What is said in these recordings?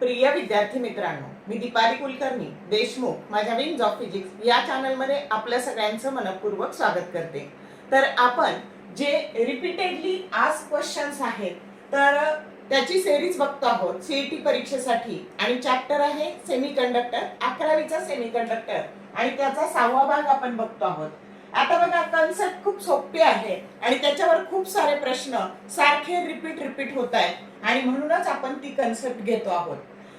प्रिय विद्यार्थी मित्रांनो, मी दीपाली कुलकर्णी देशमुख माझ्या विंग्स ऑफ फिजिक्स या चॅनलमध्ये आपल्या सगळ्यांचं मनपूर्वक स्वागत करते। तर आपण जे रिपीटेडली आस्क क्वेश्चन्स आहेत तर त्याची सिरीज बघतो आहोत सीईटी परीक्षेसाठी आणि चॅप्टर आहे सेमीकंडक्टर, 11वीचा सेमीकंडक्टर आणि त्याचा 6वा भाग आपण बघतो आहोत। आता बघा, कन्सेप्ट खूप सोपी आहे आणि त्याच्यावर खूप सारे प्रश्न सारखे रिपीट होत आहेत आणि म्हणूनच आपण ती कन्सेप्ट घेतो आहोत।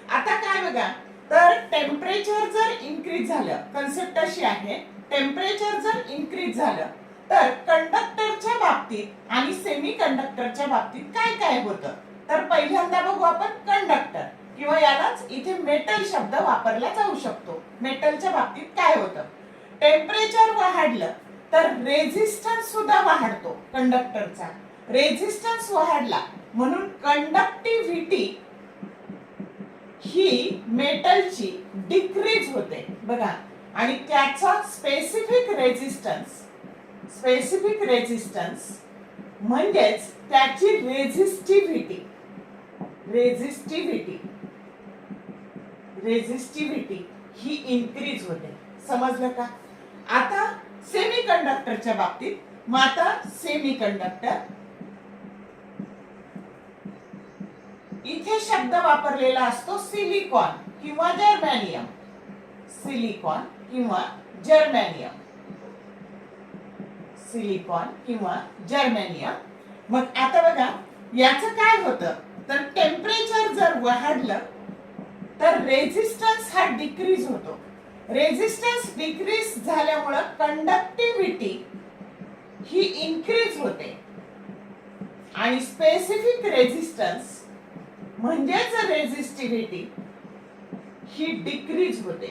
आता काय बघा, तर टेम्परेचर जर इन्क्रीज झालं, कन्सेप्ट अशी आहे, टेम्परेचर जर इन्क्रीज झालं तर कंडक्टरच्या बाबतीत आणि सेमी कंडक्टरच्या बाबतीत काय काय होतं। तर पहिल्यांदा बघू आपण कंडक्टर किंवा यालाच इथे मेटल शब्द वापरला जाऊ शकतो। मेटलच्या बाबतीत काय होतं, टेम्परेचर वाढलं तर रेझिस्टन्स सुद्धा वाढतो कंडक्टरचा। रेझिस्टन्स वाढला म्हणून कंडक्टिव्हिटी ही मेटलची डिक्रीज होते बघा, आणि त्याचा स्पेसिफिक रेझिस्टन्स म्हणजेच त्याची रेझिस्टिव्हिटी ही इन्क्रीज होते। समजलं का? आता सेमीकंडक्टरच्या बाबतीत, मग आता सेमीकंडक्टर इथे शब्द वापरलेला असतो सिलिकॉन किंवा जर्मेनियम, सिलिकॉन किंवा जर्मेनियम, सिलिकॉन किंवा जर्मेनियम। मग आता बघा, याचं काय होतं, तर टेम्परेचर जर वाढलं तर रेझिस्टन्स हा डिक्रीज होतो। रेझिस्टन्स डिक्रीज झाल्यामुळे कंडक्टिव्हिटी ही इन्क्रीज होते आणि स्पेसिफिक रेझिस्टन्स म्हणजेच रेझिस्टिव्हिटी ही डिक्रीज होते।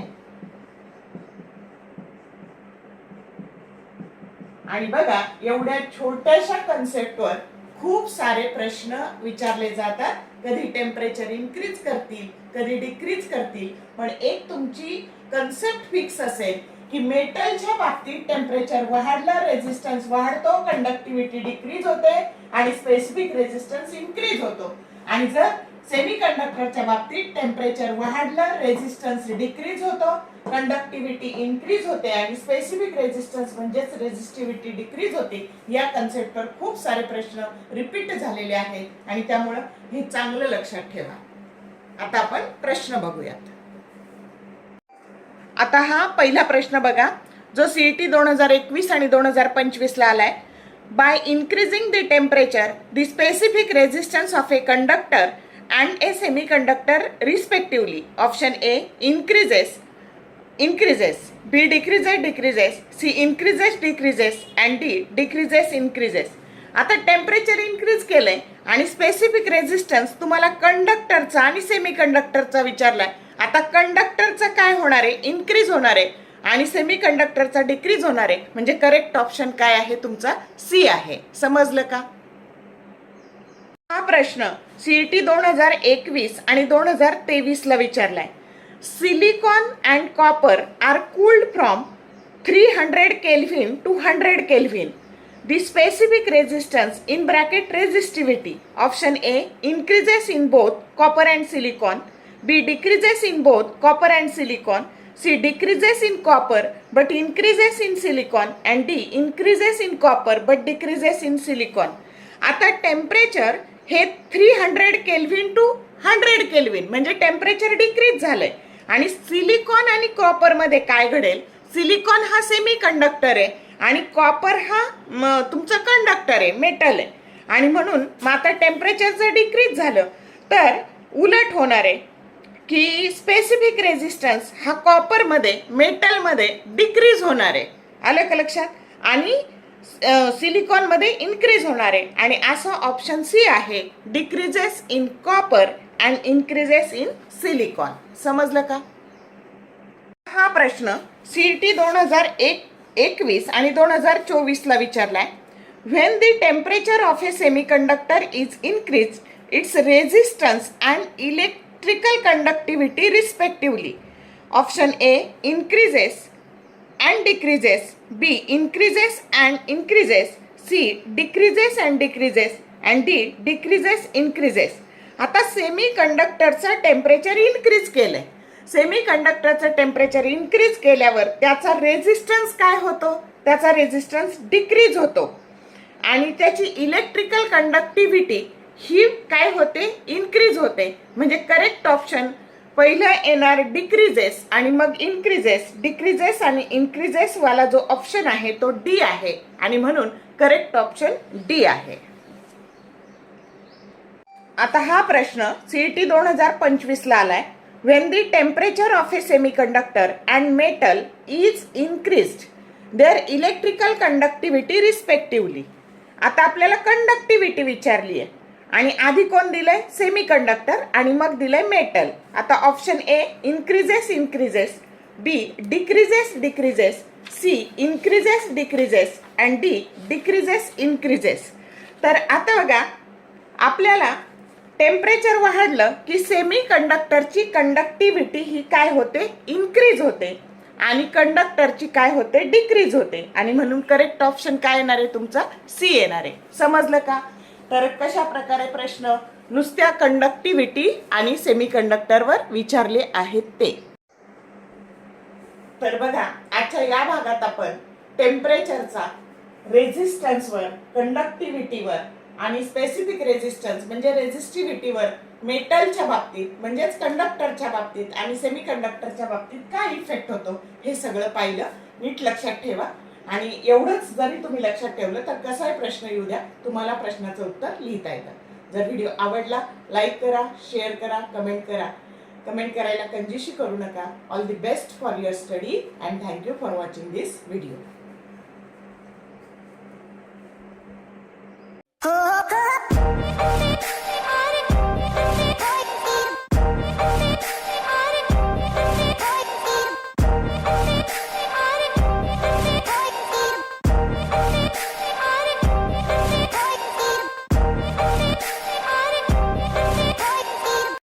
आणि बघा, एवढ्या छोट्याशा कन्सेप्टवर खूप सारे प्रश्न विचारले जातात, कधी टेम्परेचर इन्क्रीज करतील, कधी डिक्रीज करतील, पण एक तुमची कन्सेप्ट फिक्स असेल की मेटलच्या बाबतीत टेम्परेचर वाढलं रेझिस्टन्स वाढतो, कंडक्टिव्हिटी डिक्रीज होते आणि स्पेसिफिक रेझिस्टन्स इन्क्रीज होतो। आणि जर सेमीकंडक्टरच्या बाबतीत टेम्परेचर वाढलं रेझिस्टन्स डिक्रीज होतो, कंडक्टिव्हिटी इन्क्रीज होते आणि स्पेसिफिक रेझिस्टन्स म्हणजेच रेझिस्टिव्हिटी डिक्रीज होते। या कन्सेप्टवर खूप सारे प्रश्न रिपीट झालेले आहेत आणि त्यामुळे हे चांगलं लक्षात ठेवा। आता आपण प्रश्न बघूयात। आता हा पहिला प्रश्न बघा, जो सीईटी 2021 आणि 2025 ला आलाय। By increasing the temperature the specific resistance of a conductor and a semiconductor respectively. Option A increases, B decreases, C increases and D decreases. आता टेम्परेचर इन्क्रीज केलंय आणि स्पेसिफिक रेझिस्टन्स तुम्हाला कंडक्टरचा आणि सेमीकंडक्टरचा विचारलाय। आता कंडक्टरचा काय होणार आहे, इन्क्रीज होणार आहे आणि सेमीकंडक्टरचा डिक्रीज होणार आहे, म्हणजे करेक्ट ऑप्शन काय आहे तुमचा सी आहे। समजलं का? हा प्रश्न सीईटी 2021 आणि 2023 ला विचारलाय। Silicon and copper are cooled from 300 kelvin to 100 kelvin. The specific resistance in bracket resistivity. Option A increases in both copper and silicon, B decreases in both copper and silicon, C decreases in copper but increases in silicon and D increases in copper but decreases in silicon. आता temperature हे 300 kelvin to 100 kelvin म्हणजे temperature decrease झालंय आणि silicon आणि copper मध्ये काय घडेल, silicon हा सेमी कंडक्टर आहे आणि कॉपर हा तुमचा कंडक्टर आहे, मेटल आहे, आणि म्हणून मग आता टेम्परेचर जर डिक्रीज झालं तर उलट होणार आहे की स्पेसिफिक रेझिस्टन्स हा कॉपर मध्ये मेटल मध्ये डिक्रीज होणार आहे। आलं का लक्षात? आणि सिलिकॉन मध्ये इन्क्रीज होणार आहे आणि असं ऑप्शन सी आहे, decreases in copper and increases in silicon. समजलं का? हा प्रश्न सीईटी 2021 आणि 2024 ला विचारलाय। When the temperature of a semiconductor is increase its resistance and electrical conductivity respectively. Option A increases and decreases, B increases and increases, C decreases and decreases and D decreases increases. आता semi कंडक्टरचं temperature increase केलंय. Semi कंडक्टरचं temperature increase केल्यावर त्याचा resistance काय होतो? त्याचा resistance decrease होतो आणि त्याची इलेक्ट्रिकल कंडक्टिव्हिटी ही काय होते? इन्क्रीज होते. म्हणजे करेक्ट ऑप्शन पहिलं येणार डिक्रीजेस आणि मग इन्क्रीजेस. डिक्रीजेस आणि इन्क्रीजेस वाला जो ऑप्शन आहे तो डी आहे आणि म्हणून करेक्ट ऑप्शन डी आहे. आता हा प्रश्न सीईटी 2025 ला आलाय. When the temperature of a semiconductor and metal is increased their electrical conductivity respectively. आता आपल्याला कंडक्टिव्हिटी विचारली आहे आणि आधी कोण दिलंय? सेमी कंडक्टर आणि मग दिलंय मेटल. आता option A increases increases, B decreases decreases, C increases decreases and D decreases increases. तर आता बघा, आपल्याला टेम्परेचर वाढलं की सेमी कंडक्टरची कंडक्टिव्हिटी ही काय होते? इन्क्रीज होते आणि कंडक्टरची काय होते? डिक्रीज होते आणि म्हणून करेक्ट ऑप्शन काय येणार आहे? तुमचा सी येणार आहे. समजलं का? तर कशा प्रकारे प्रश्न नुसत्या कंडक्टिव्हिटी आणि सेमी कंडक्टरवर विचारले आहेत ते. तर बघा, आजच्या या भागात आपण टेम्परेचरचा रेझिस्टन्सवर, कंडक्टिव्हिटीवर आणि स्पेसिफिक रेझिस्टन्स म्हणजे रेझिस्टिव्हिटीवर मेटलच्या बाबतीत म्हणजेच कंडक्टरच्या बाबतीत आणि सेमी कंडक्टरच्या बाबतीत काय इफेक्ट होतो हे सगळं पाहिलं. नीट लक्षात ठेवा आणि एवढंच जरी तुम्ही लक्षात ठेवलं तर कसाही प्रश्न येऊ द्या, तुम्हाला प्रश्नाचं उत्तर लिहिता येतं. जर व्हिडिओ आवडला लाईक करा, शेअर करा, कमेंट करा. कमेंट करायला कंजूसी करू नका. All the best for your study and thank you for watching this video.